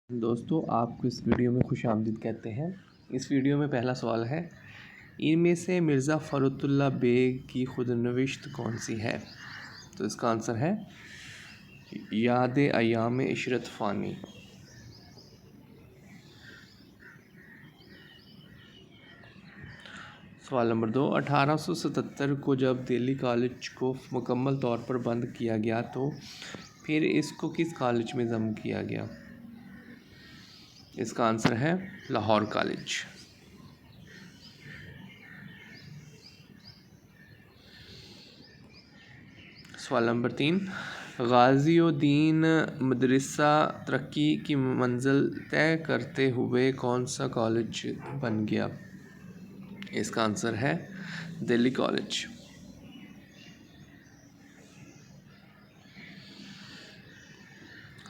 दोस्तों, आपको इस वीडियो में खुशामदीद कहते हैं। इस वीडियो में पहला सवाल है, इनमें से मिर्ज़ा फ़खरुद्दीन बेग की खुदनविश्त कौन सी है? तो इसका आंसर है याद अयाम इशरत फ़ानी। सवाल नंबर 2, 1877 को जब दिल्ली कॉलेज को मुकम्मल तौर पर बंद किया गया तो फिर इसको किस कॉलेज में ज़म किया गया? इसका आंसर है लाहौर कॉलेज। सवाल नंबर 3, गाज़िउद्दीन मदरसा तरक्की की मंजिल तय करते हुए कौन सा कॉलेज बन गया? इसका आंसर है दिल्ली कॉलेज।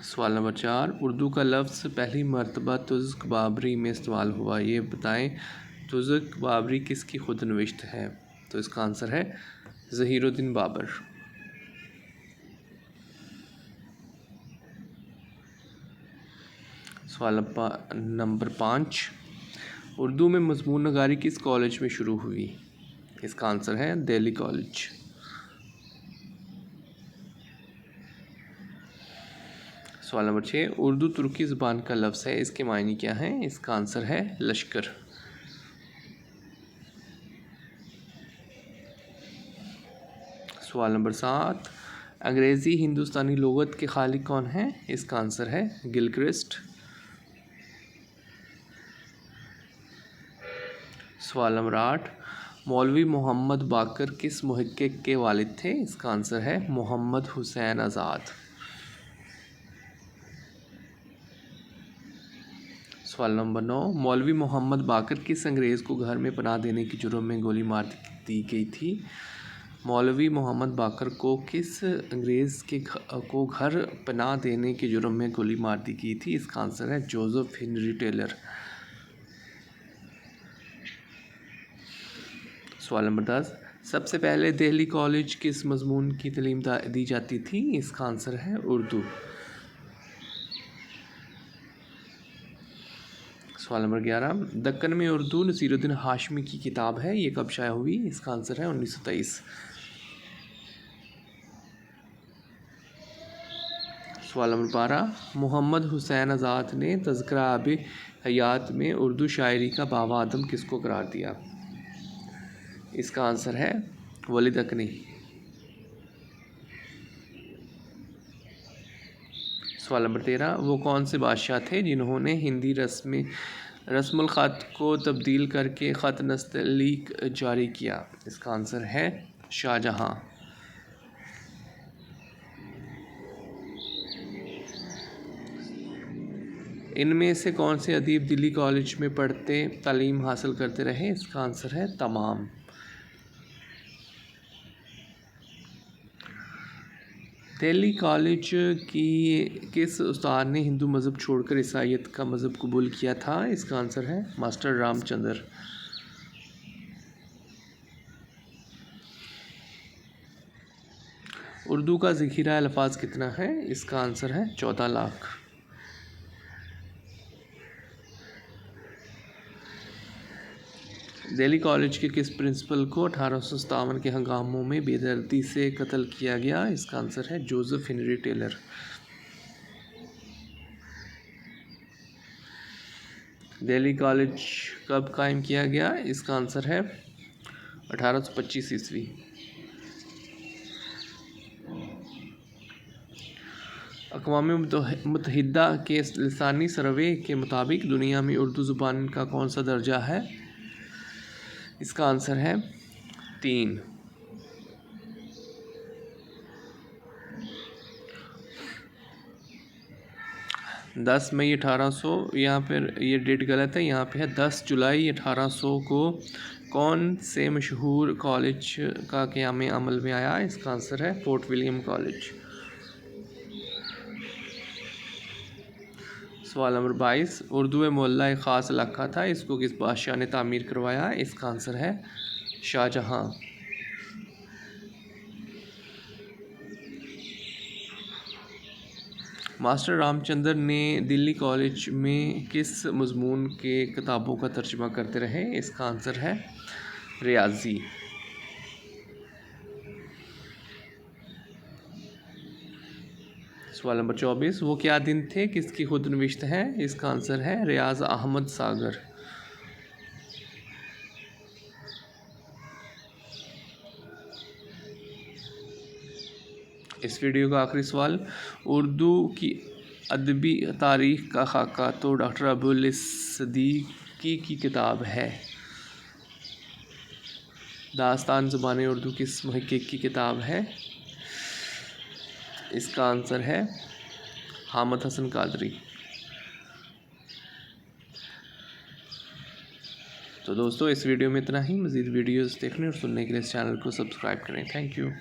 सवाल नंबर 4, उर्दू का लफ्ज़ पहली मरतबा तुज़्क बाबरी में इस्तेमाल हुआ, ये बताएं। तुज़्क बाबरी किसकी खुदनविश्त है? तो इसका आंसर है ज़हीरुद्दीन बाबर। सवाल नंबर 5, उर्दू में मज़मून नगारी किस कॉलेज में शुरू हुई? इसका आंसर है दिल्ली कॉलेज। सवाल नंबर 6, उर्दू तुर्की ज़बान का लफ्ज़ है, इसके मायने क्या हैं? इसका आंसर है लश्कर। सवाल नंबर 7, अंग्रेज़ी हिंदुस्तानी लुग़त के खालिक कौन हैं? इसका आंसर है गिलक्रिस्ट। सवाल नंबर 8, मौलवी मोहम्मद बाकर किस मुहक्किक के वालिद थे? इसका आंसर है मोहम्मद हुसैन आज़ाद। सवाल नंबर 9, मौलवी मोहम्मद बाकर किस अंग्रेज़ को घर में पनाह देने के जुर्म में गोली मार दी गई थी? मौलवी मोहम्मद बाकर को किस अंग्रेज़ को घर पनाह देने के जुर्म में गोली मार दी गई थी? इसका आंसर है जोसेफ हेनरी टेलर। सवाल नंबर 10, सबसे पहले दिल्ली कॉलेज किस मज़मून की तालीम दी जाती थी? इसका आंसर है उर्दू। सवाल नंबर 11, दक्कन में उर्दू नसीरुद्दीन हाशमी की किताब है, ये कब शाया हुई? इसका आंसर है 1923। सवाल नंबर 12, मोहम्मद हुसैन आज़ाद ने तज़किरा आब हयात में उर्दू शायरी का बाबा आदम किसको करार दिया? इसका आंसर है वली दक्कनी। सवाल नंबर 13, वो कौन से बादशाह थे जिन्होंने हिंदी रस्मुल ख़त को तब्दील करके ख़त नस्तलीक जारी किया? इसका आंसर है शाहजहाँ। इनमें से कौन से अदीब दिल्ली कॉलेज में पढ़ते तालीम हासिल करते रहे? इसका आंसर है तमाम। दिल्ली कॉलेज की किस उस्ताद ने हिंदू मज़हब छोड़कर ईसाईयत का मज़हब कबूल किया था? इसका आंसर है मास्टर रामचंद्र। उर्दू का ज़ख़ीरा अल्फाज कितना है? इसका आंसर है 14 लाख। दिल्ली कॉलेज के किस प्रिंसिपल को 1857 के हंगामों में बेदर्दी से कत्ल किया गया? इसका आंसर है Joseph Henry Taylor. Delhi college कब कायम किया गया? इसका आंसर है 1825 ईस्वी। अक़वाम मुत्तहिदा के लिसानी सर्वे के मुताबिक दुनिया में उर्दू ज़ुबान का कौन सा दर्जा है? इसका आंसर है 3। दस मई 1800, यहाँ पर ये डेट गलत है, यहाँ पे है 10 जुलाई 1800 को कौन से मशहूर कॉलेज का क़याम अमल में आया? इसका आंसर है फोर्ट विलियम कॉलेज। सवाल नंबर 22, उर्दू मोहल्ला एक ख़ास इलाक़ा था, इसको किस बादशाह ने तामीर करवाया? इसका आंसर है शाहजहाँ। मास्टर रामचंद्र ने दिल्ली कॉलेज में किस मज़मून के किताबों का तर्जुमा करते रहे? इसका आंसर है रियाजी। सवाल नंबर 24, वो क्या दिन थे किसकी खुद नविश्त है? इसका आंसर है रियाज अहमद सागर। इस वीडियो का आखिरी सवाल, उर्दू की अदबी तारीख़ का खाका तो डॉक्टर अबुल सदीकी की किताब है। दास्तान ज़ुबान उर्दू किस मुहक्किक की किताब है? इसका आंसर है हामिद हसन कादरी। तो दोस्तों इस वीडियो में इतना ही। मज़ीद वीडियोस देखने और सुनने के लिए इस चैनल को सब्सक्राइब करें। Thank you.